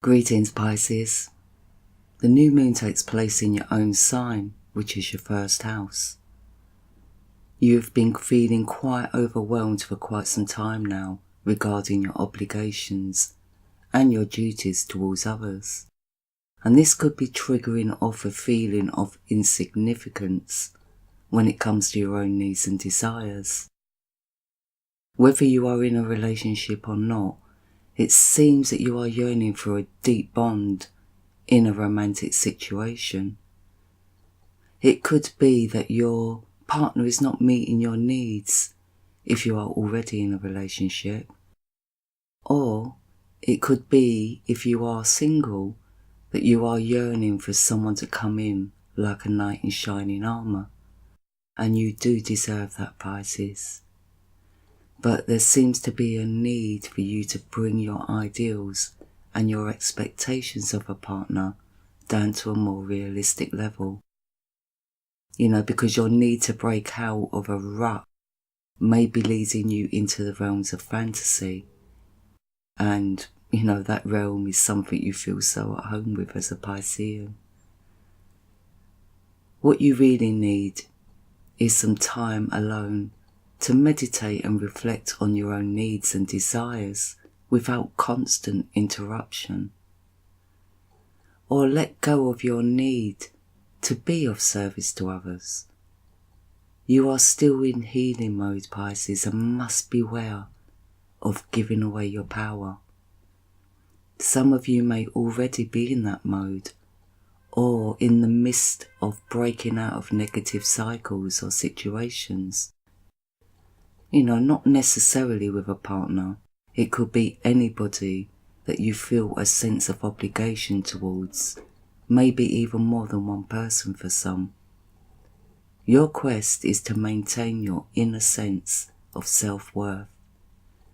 Greetings, Pisces. The new moon takes place in your own sign, which is your first house. You have been feeling quite overwhelmed for quite some time now regarding your obligations and your duties towards others. And this could be triggering off a feeling of insignificance when it comes to your own needs and desires. Whether you are in a relationship or not, it seems that you are yearning for a deep bond in a romantic situation. It could be that your partner is not meeting your needs if you are already in a relationship. Or it could be, if you are single, that you are yearning for someone to come in like a knight in shining armour. And you do deserve that, Pisces. But there seems to be a need for you to bring your ideals and your expectations of a partner down to a more realistic level. Because your need to break out of a rut may be leading you into the realms of fantasy. And, that realm is something you feel so at home with as a Piscean. What you really need is some time alone to meditate and reflect on your own needs and desires without constant interruption. Or let go of your need to be of service to others. You are still in healing mode, Pisces, and must beware of giving away your power. Some of you may already be in that mode, or in the midst of breaking out of negative cycles or situations. Not necessarily with a partner. It could be anybody that you feel a sense of obligation towards, maybe even more than one person for some. Your quest is to maintain your inner sense of self-worth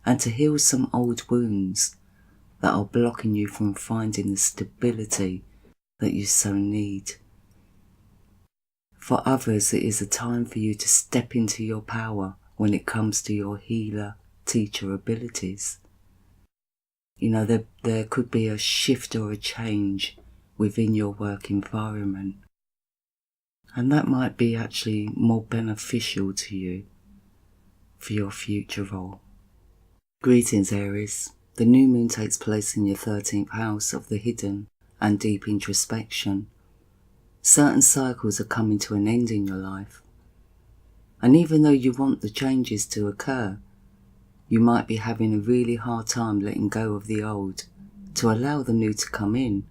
and to heal some old wounds that are blocking you from finding the stability that you so need. For others, it is a time for you to step into your power when it comes to your healer-teacher abilities. There could be a shift or a change within your work environment. And that might be actually more beneficial to you for your future role. Greetings, Aries. The new moon takes place in your 13th house of the hidden and deep introspection. Certain cycles are coming to an end in your life. And even though you want the changes to occur, you might be having a really hard time letting go of the old to allow the new to come in.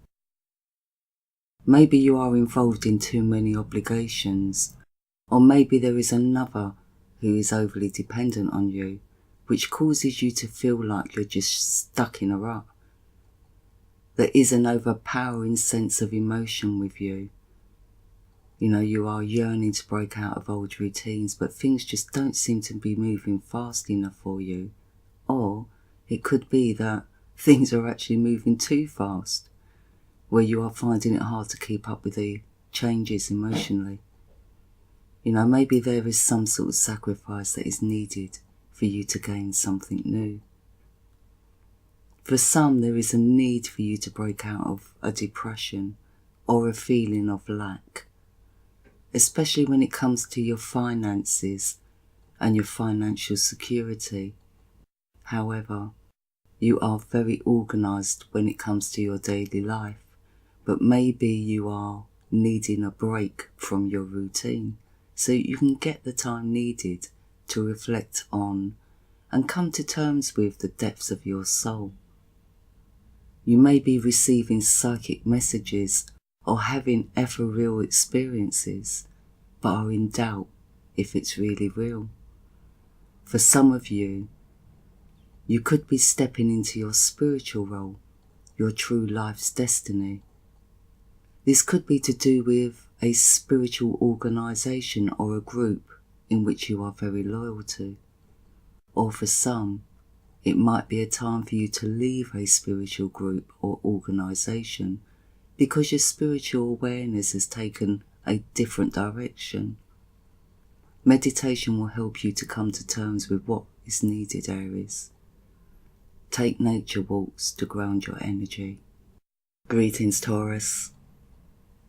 Maybe you are involved in too many obligations, or maybe there is another who is overly dependent on you, which causes you to feel like you're just stuck in a rut. There is an overpowering sense of emotion with you. You are yearning to break out of old routines, but things just don't seem to be moving fast enough for you. Or it could be that things are actually moving too fast, where you are finding it hard to keep up with the changes emotionally. Maybe there is some sort of sacrifice that is needed for you to gain something new. For some, there is a need for you to break out of a depression or a feeling of lack, especially when it comes to your finances and your financial security. However, you are very organised when it comes to your daily life, but maybe you are needing a break from your routine so you can get the time needed to reflect on and come to terms with the depths of your soul. You may be receiving psychic messages or having ethereal experiences, but are in doubt if it's really real. For some of you, you could be stepping into your spiritual role, your true life's destiny. This could be to do with a spiritual organisation or a group in which you are very loyal to. Or for some, it might be a time for you to leave a spiritual group or organisation because your spiritual awareness has taken a different direction. Meditation will help you to come to terms with what is needed, Aries. Take nature walks to ground your energy. Greetings, Taurus.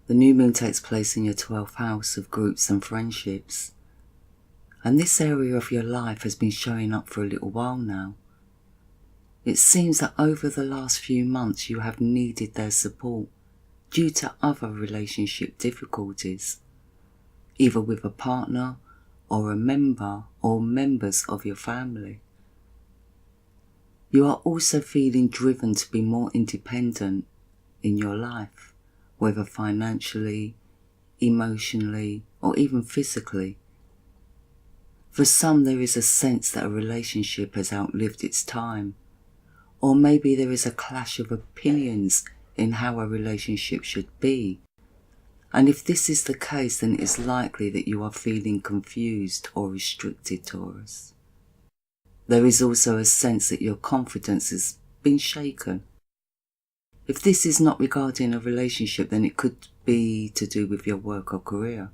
The new moon takes place in your 12th house of groups and friendships. And this area of your life has been showing up for a little while now. It seems that over the last few months you have needed their support due to other relationship difficulties, either with a partner or a member or members of your family. You are also feeling driven to be more independent in your life, whether financially, emotionally, or even physically. For some, there is a sense that a relationship has outlived its time, or maybe there is a clash of opinions in how a relationship should be. And if this is the case, then it is likely that you are feeling confused or restricted, Taurus. There is also a sense that your confidence has been shaken. If this is not regarding a relationship, then it could be to do with your work or career.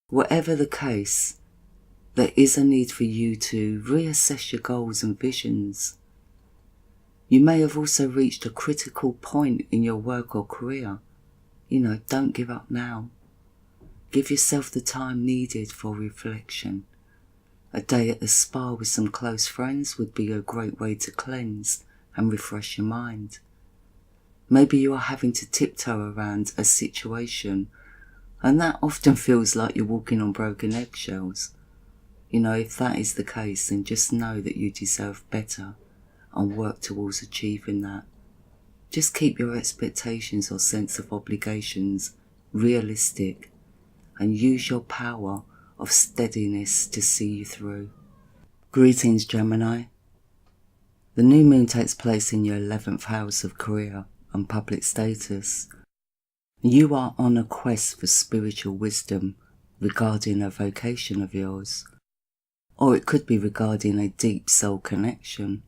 Whatever the case, there is a need for you to reassess your goals and visions. You may have also reached a critical point in your work or career. Don't give up now. Give yourself the time needed for reflection. A day at the spa with some close friends would be a great way to cleanse and refresh your mind. Maybe you are having to tiptoe around a situation, and that often feels like you're walking on broken eggshells. If that is the case, then just know that you deserve better and work towards achieving that. Just keep your expectations or sense of obligations realistic and use your power of steadiness to see you through. Greetings, Gemini. The new moon takes place in your 11th house of career and public status. You are on a quest for spiritual wisdom regarding a vocation of yours, or it could be regarding a deep soul connection.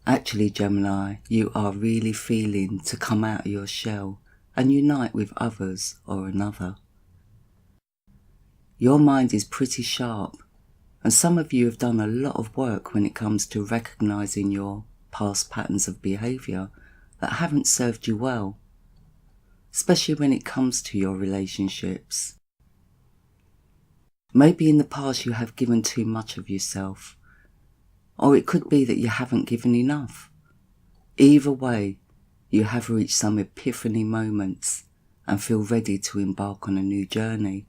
Actually, Gemini, you are really feeling to come out of your shell and unite with others or another. Your mind is pretty sharp, and some of you have done a lot of work when it comes to recognizing your past patterns of behavior that haven't served you well, especially when it comes to your relationships. Maybe in the past you have given too much of yourself, or it could be that you haven't given enough. Either way, you have reached some epiphany moments and feel ready to embark on a new journey.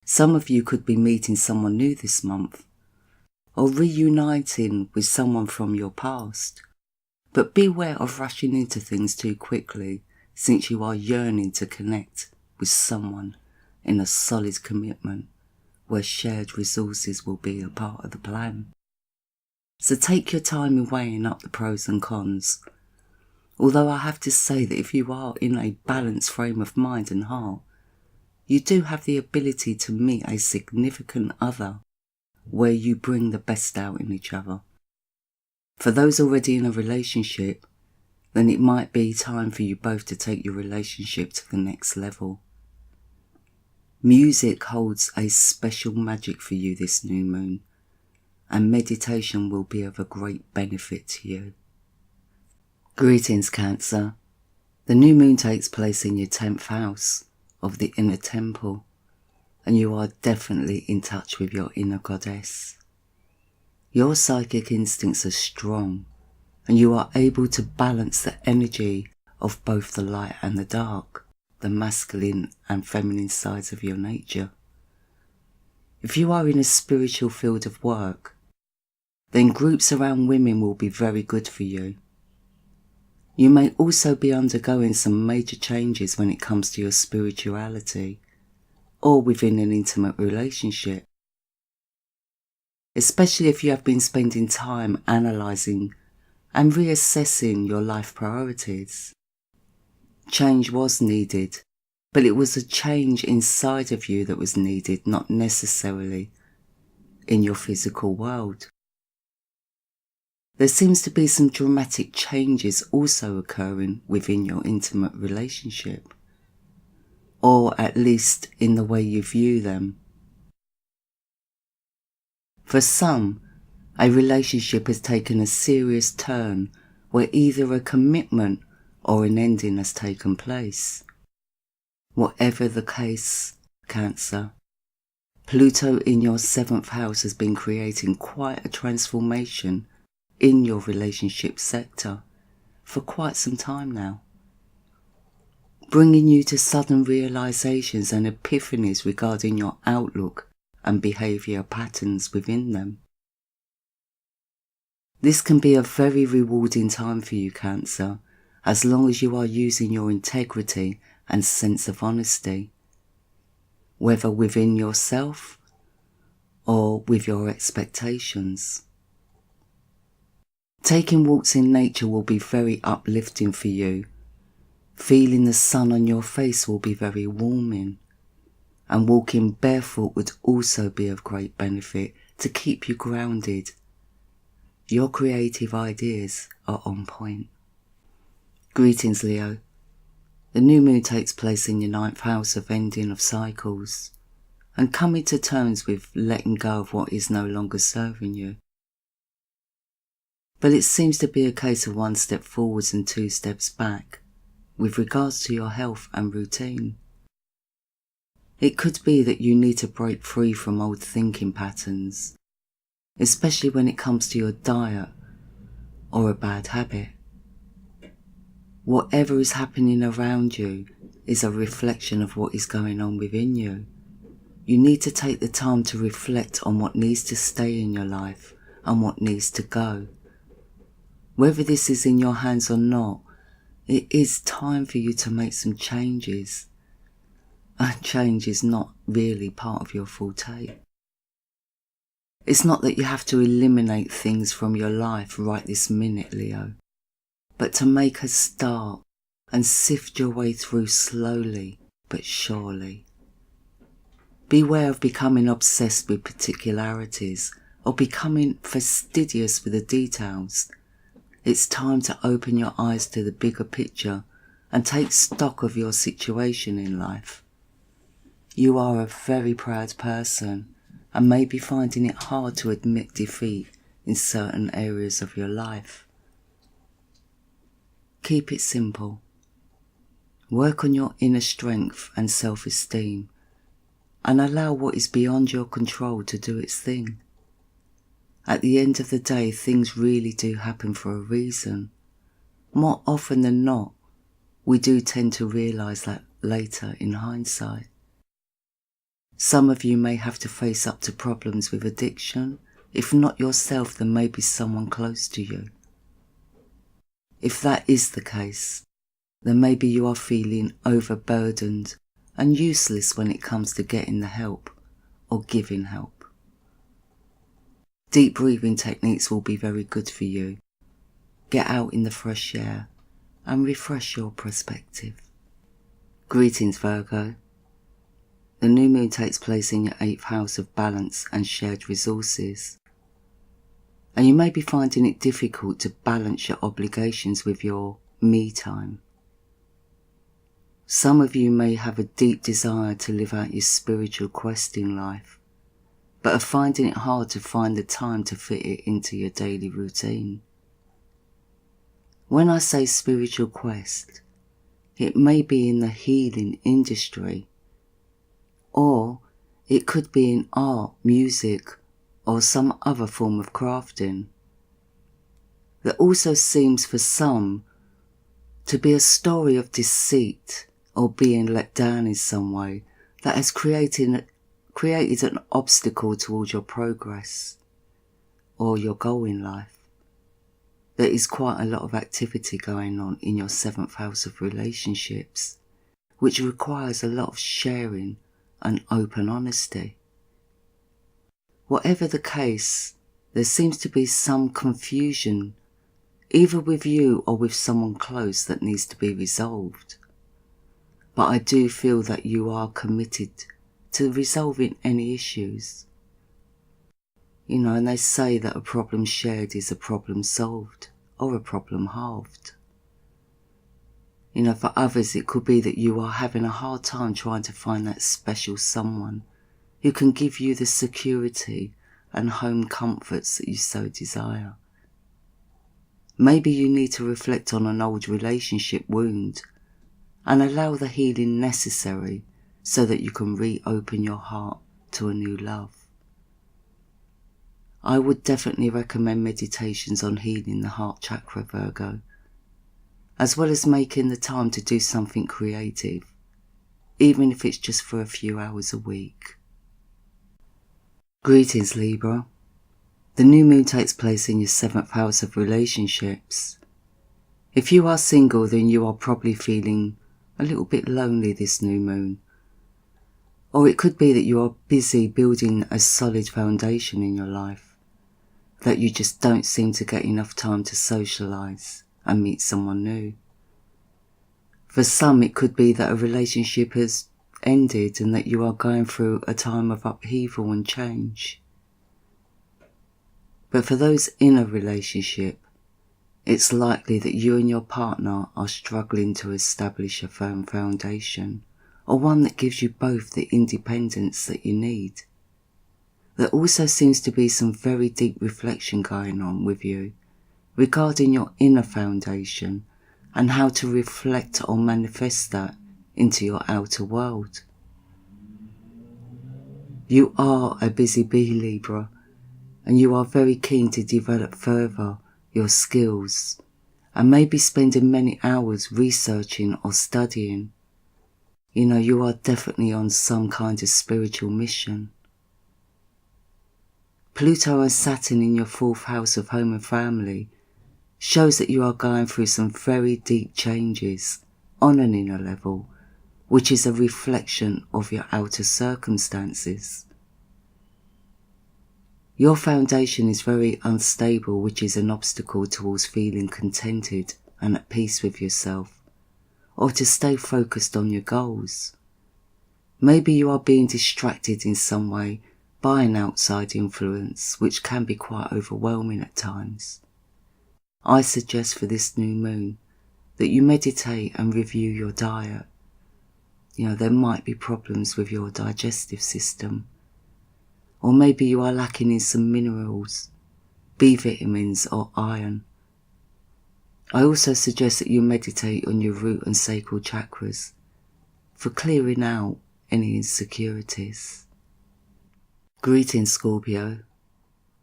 Some of you could be meeting someone new this month, or reuniting with someone from your past. But beware of rushing into things too quickly, since you are yearning to connect with someone in a solid commitment where shared resources will be a part of the plan. So take your time in weighing up the pros and cons. Although I have to say that if you are in a balanced frame of mind and heart, you do have the ability to meet a significant other where you bring the best out in each other. For those already in a relationship, then it might be time for you both to take your relationship to the next level. Music holds a special magic for you this new moon, and meditation will be of a great benefit to you. Greetings, Cancer. The new moon takes place in your 10th house of the inner temple, and you are definitely in touch with your inner goddess. Your psychic instincts are strong, and you are able to balance the energy of both the light and the dark, the masculine and feminine sides of your nature. If you are in a spiritual field of work, then groups around women will be very good for you. You may also be undergoing some major changes when it comes to your spirituality, or within an intimate relationship. Especially if you have been spending time analysing and reassessing your life priorities. Change was needed, but it was a change inside of you that was needed, not necessarily in your physical world. There seems to be some dramatic changes also occurring within your intimate relationship, or at least in the way you view them. For some, a relationship has taken a serious turn where either a commitment or an ending has taken place. Whatever the case, Cancer, Pluto in your 7th house has been creating quite a transformation in your relationship sector for quite some time now, bringing you to sudden realizations and epiphanies regarding your outlook and behaviour patterns within them. This can be a very rewarding time for you, Cancer, as long as you are using your integrity and sense of honesty, whether within yourself or with your expectations. Taking walks in nature will be very uplifting for you. Feeling the sun on your face will be very warming, and walking barefoot would also be of great benefit to keep you grounded. Your creative ideas are on point. Greetings, Leo. The new moon takes place in your 9th house of ending of cycles and coming to terms with letting go of what is no longer serving you. But it seems to be a case of 1 step forwards and 2 steps back with regards to your health and routine. It could be that you need to break free from old thinking patterns, especially when it comes to your diet or a bad habit. Whatever is happening around you is a reflection of what is going on within you. You need to take the time to reflect on what needs to stay in your life and what needs to go. Whether this is in your hands or not, it is time for you to make some changes. And change is not really part of your forte. It's not that you have to eliminate things from your life right this minute, Leo, but to make a start and sift your way through slowly but surely. Beware of becoming obsessed with particularities or becoming fastidious with the details. It's time to open your eyes to the bigger picture and take stock of your situation in life. You are a very proud person and may be finding it hard to admit defeat in certain areas of your life. Keep it simple. Work on your inner strength and self-esteem and allow what is beyond your control to do its thing. At the end of the day, things really do happen for a reason. More often than not, we do tend to realise that later in hindsight. Some of you may have to face up to problems with addiction. If not yourself, then maybe someone close to you. If that is the case, then maybe you are feeling overburdened and useless when it comes to getting the help or giving help. Deep breathing techniques will be very good for you. Get out in the fresh air and refresh your perspective. Greetings, Virgo. The new moon takes place in your 8th house of balance and shared resources. And you may be finding it difficult to balance your obligations with your me time. Some of you may have a deep desire to live out your spiritual quest in life, but are finding it hard to find the time to fit it into your daily routine. When I say spiritual quest, it may be in the healing industry, or it could be in art, music, or some other form of crafting. There also seems for some to be a story of deceit or being let down in some way that has created an obstacle towards your progress or your goal in life. There is quite a lot of activity going on in your 7th house of relationships, which requires a lot of sharing and open honesty. Whatever the case, there seems to be some confusion, either with you or with someone close, that needs to be resolved. But I do feel that you are committed to resolving any issues. You know, and they say that a problem shared is a problem solved, or a problem halved. You know, for others it could be that you are having a hard time trying to find that special someone who can give you the security and home comforts that you so desire. Maybe you need to reflect on an old relationship wound and allow the healing necessary so that you can reopen your heart to a new love. I would definitely recommend meditations on healing the heart chakra, Virgo, as well as making the time to do something creative, even if it's just for a few hours a week. Greetings, Libra. The new moon takes place in your 7th house of relationships. If you are single, then you are probably feeling a little bit lonely this new moon. Or it could be that you are busy building a solid foundation in your life, that you just don't seem to get enough time to socialise and meet someone new. For some, it could be that a relationship has ended and that you are going through a time of upheaval and change. But for those in a relationship, it's likely that you and your partner are struggling to establish a firm foundation, or one that gives you both the independence that you need. There also seems to be some very deep reflection going on with you regarding your inner foundation and how to reflect or manifest that into your outer world. You are a busy bee, Libra, and you are very keen to develop further your skills and maybe spending many hours researching or studying. You are definitely on some kind of spiritual mission. Pluto and Saturn in your 4th house of home and family shows that you are going through some very deep changes on an inner level, which is a reflection of your outer circumstances. Your foundation is very unstable, which is an obstacle towards feeling contented and at peace with yourself, or to stay focused on your goals. Maybe you are being distracted in some way by an outside influence, which can be quite overwhelming at times. I suggest for this new moon that you meditate and review your diet. There might be problems with your digestive system. Or maybe you are lacking in some minerals, B vitamins or iron. I also suggest that you meditate on your root and sacral chakras for clearing out any insecurities. Greetings, Scorpio.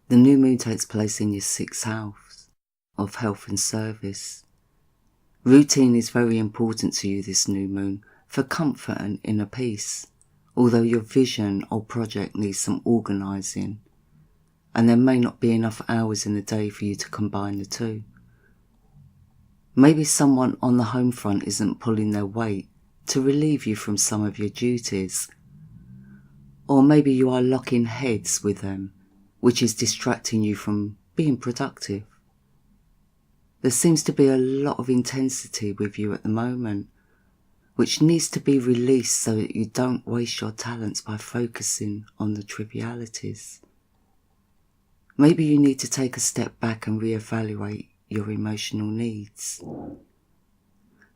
The new moon takes place in your 6th house of health and service. Routine is very important to you this new moon for comfort and inner peace, although your vision or project needs some organising, and there may not be enough hours in the day for you to combine the two. Maybe someone on the home front isn't pulling their weight to relieve you from some of your duties, or maybe you are locking heads with them, which is distracting you from being productive. There seems to be a lot of intensity with you at the moment, which needs to be released so that you don't waste your talents by focusing on the trivialities. Maybe you need to take a step back and reevaluate your emotional needs.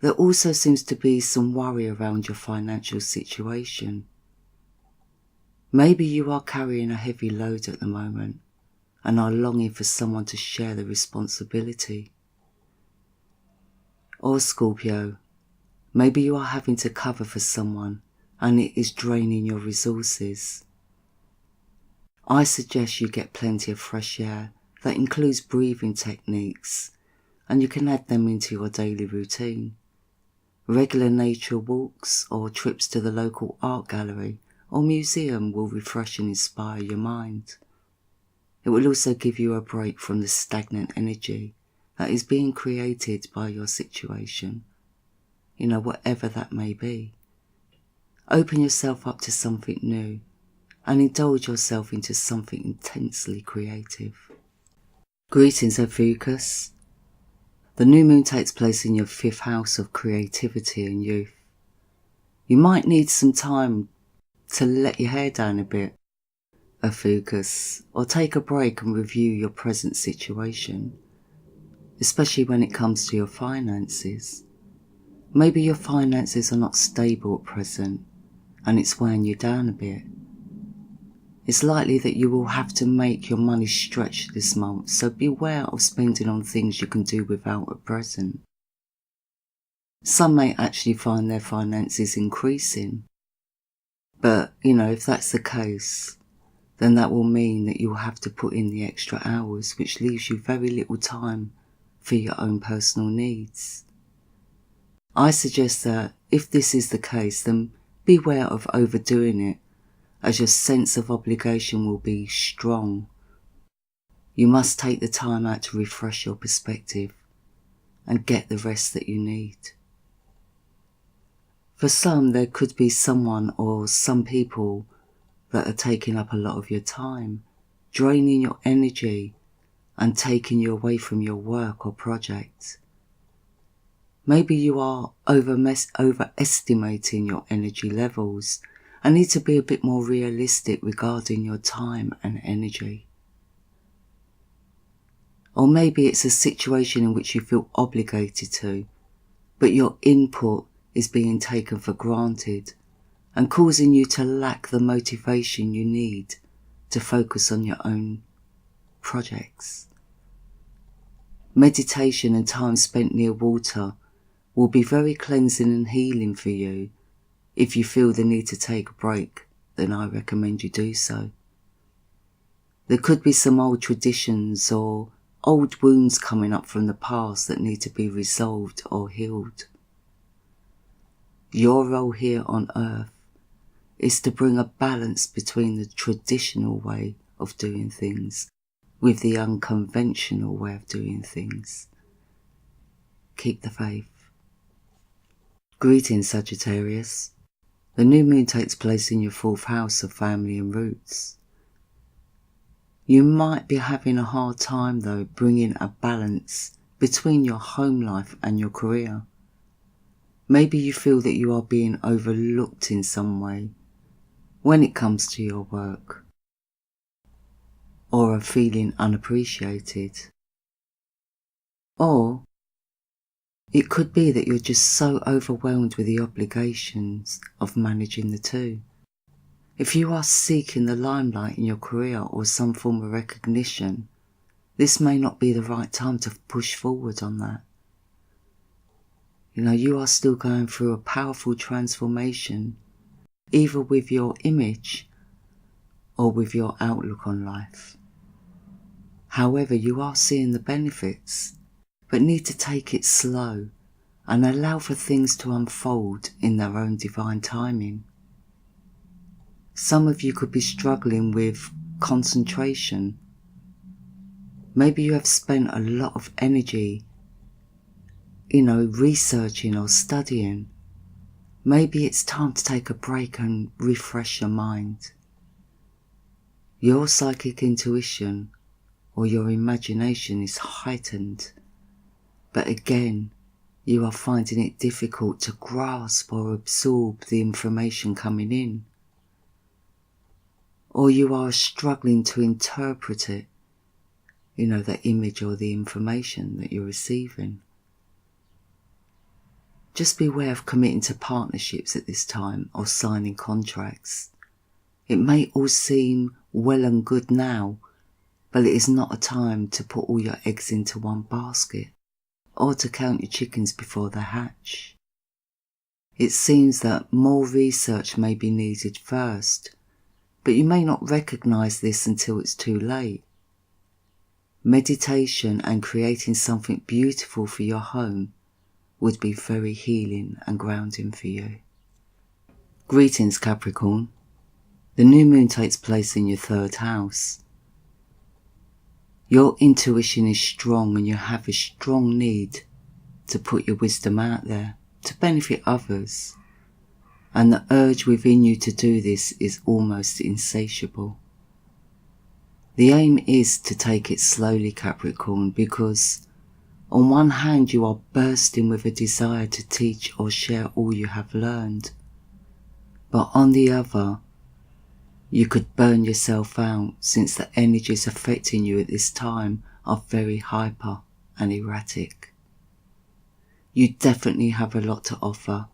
There also seems to be some worry around your financial situation. Maybe you are carrying a heavy load at the moment and are longing for someone to share the responsibility. Or Scorpio, maybe you are having to cover for someone and it is draining your resources. I suggest you get plenty of fresh air that includes breathing techniques, and you can add them into your daily routine. Regular nature walks or trips to the local art gallery or museum will refresh and inspire your mind. It will also give you a break from the stagnant energy that is being created by your situation, whatever that may be. Open yourself up to something new and indulge yourself into something intensely creative. Greetings, Ophiuchus. The new moon takes place in your 5th house of creativity and youth. You might need some time to let your hair down a bit, Ophiuchus, or take a break and review your present situation, especially when it comes to your finances. Maybe your finances are not stable at present and it's weighing you down a bit. It's likely that you will have to make your money stretch this month, so beware of spending on things you can do without at present. Some may actually find their finances increasing, but if that's the case, then that will mean that you will have to put in the extra hours, which leaves you very little time for your own personal needs. I suggest that if this is the case, then beware of overdoing it, as your sense of obligation will be strong. You must take the time out to refresh your perspective and get the rest that you need. For some, there could be someone or some people that are taking up a lot of your time, draining your energy and taking you away from your work or project. Maybe you are overestimating your energy levels and need to be a bit more realistic regarding your time and energy. Or maybe it's a situation in which you feel obligated to, but your input is being taken for granted and causing you to lack the motivation you need to focus on your own projects. Meditation and time spent near water will be very cleansing and healing for you. If you feel the need to take a break, then I recommend you do so. There could be some old traditions or old wounds coming up from the past that need to be resolved or healed. Your role here on Earth is to bring a balance between the traditional way of doing things with the unconventional way of doing things. Keep the faith. Greetings, Sagittarius. The new moon takes place in your 4th house of family and roots. You might be having a hard time though bringing a balance between your home life and your career. Maybe you feel that you are being overlooked in some way when it comes to your work, or are feeling unappreciated. Or it could be that you're just so overwhelmed with the obligations of managing the two. If you are seeking the limelight in your career or some form of recognition, this may not be the right time to push forward on that. You are still going through a powerful transformation, either with your image or with your outlook on life. However, you are seeing the benefits, but need to take it slow and allow for things to unfold in their own divine timing. Some of you could be struggling with concentration. Maybe you have spent a lot of energy, researching or studying. Maybe it's time to take a break and refresh your mind. Your psychic intuition or your imagination is heightened, but again, you are finding it difficult to grasp or absorb the information coming in. Or you are struggling to interpret it, the image or the information that you're receiving. Just beware of committing to partnerships at this time or signing contracts. It may all seem well and good now, but it is not a time to put all your eggs into one basket or to count your chickens before they hatch. It seems that more research may be needed first, but you may not recognise this until it's too late. Meditation and creating something beautiful for your home would be very healing and grounding for you. Greetings, Capricorn. The new moon takes place in your 3rd house. Your intuition is strong and you have a strong need to put your wisdom out there to benefit others. And the urge within you to do this is almost insatiable. The aim is to take it slowly, Capricorn, because on one hand you are bursting with a desire to teach or share all you have learned, but on the other, you could burn yourself out since the energies affecting you at this time are very hyper and erratic. You definitely have a lot to offer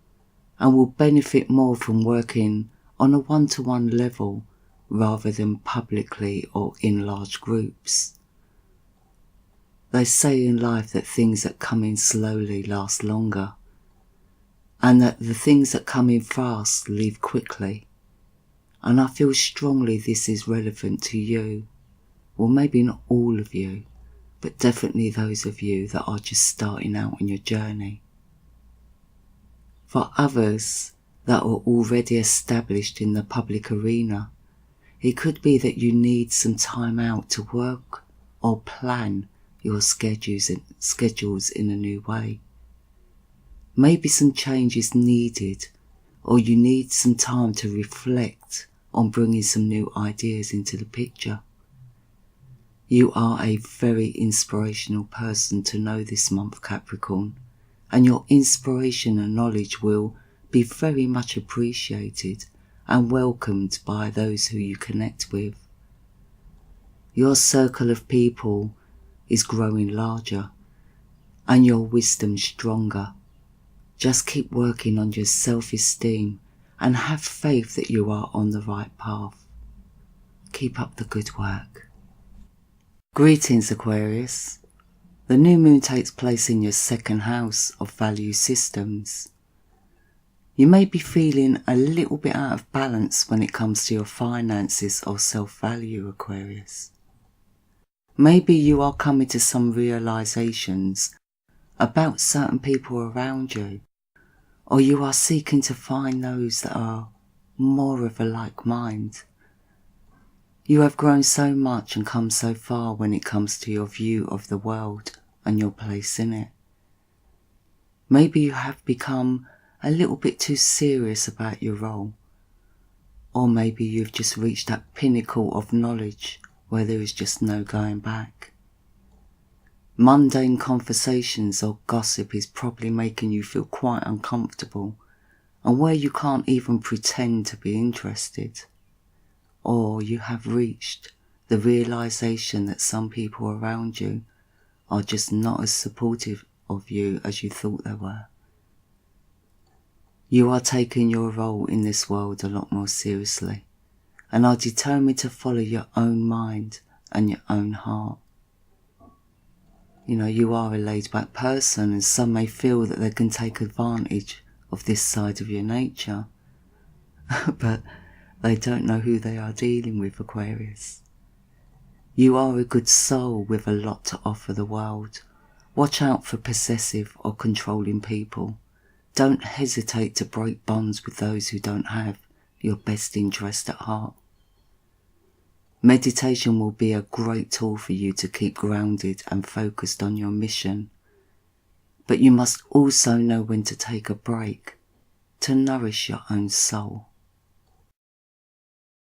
and will benefit more from working on a one-to-one level rather than publicly or in large groups. They say in life that things that come in slowly last longer, and that the things that come in fast leave quickly. And I feel strongly this is relevant to you. Well, maybe not all of you, but definitely those of you that are just starting out on your journey. For others that are already established in the public arena, it could be that you need some time out to work or plan your schedules in a new way. Maybe some change is needed, or you need some time to reflect on bringing some new ideas into the picture. You are a very inspirational person to know this month, Capricorn, and your inspiration and knowledge will be very much appreciated and welcomed by those who you connect with. Your circle of people is growing larger and your wisdom stronger. Just keep working on your self-esteem and have faith that you are on the right path. Keep up the good work. Greetings, Aquarius. The new moon takes place in your second house of value systems. You may be feeling a little bit out of balance when it comes to your finances or self-value, Aquarius. Maybe you are coming to some realizations about certain people around you, or you are seeking to find those that are more of a like mind. You have grown so much and come so far when it comes to your view of the world and your place in it. Maybe you have become a little bit too serious about your role, or maybe you've just reached that pinnacle of knowledge where there is just no going back. Mundane conversations or gossip is probably making you feel quite uncomfortable, and where you can't even pretend to be interested. Or you have reached the realization that some people around you are just not as supportive of you as you thought they were. You are taking your role in this world a lot more seriously, and are determined to follow your own mind and your own heart. You know, you are a laid-back person, and some may feel that they can take advantage of this side of your nature. But they don't know who they are dealing with, Aquarius. You are a good soul with a lot to offer the world. Watch out for possessive or controlling people. Don't hesitate to break bonds with those who don't have your best interest at heart. Meditation will be a great tool for you to keep grounded and focused on your mission. But you must also know when to take a break to nourish your own soul.